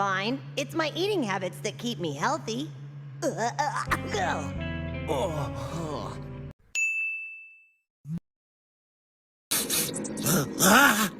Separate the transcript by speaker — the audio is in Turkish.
Speaker 1: fine. It's my eating habits that keep me healthy.
Speaker 2: Ah!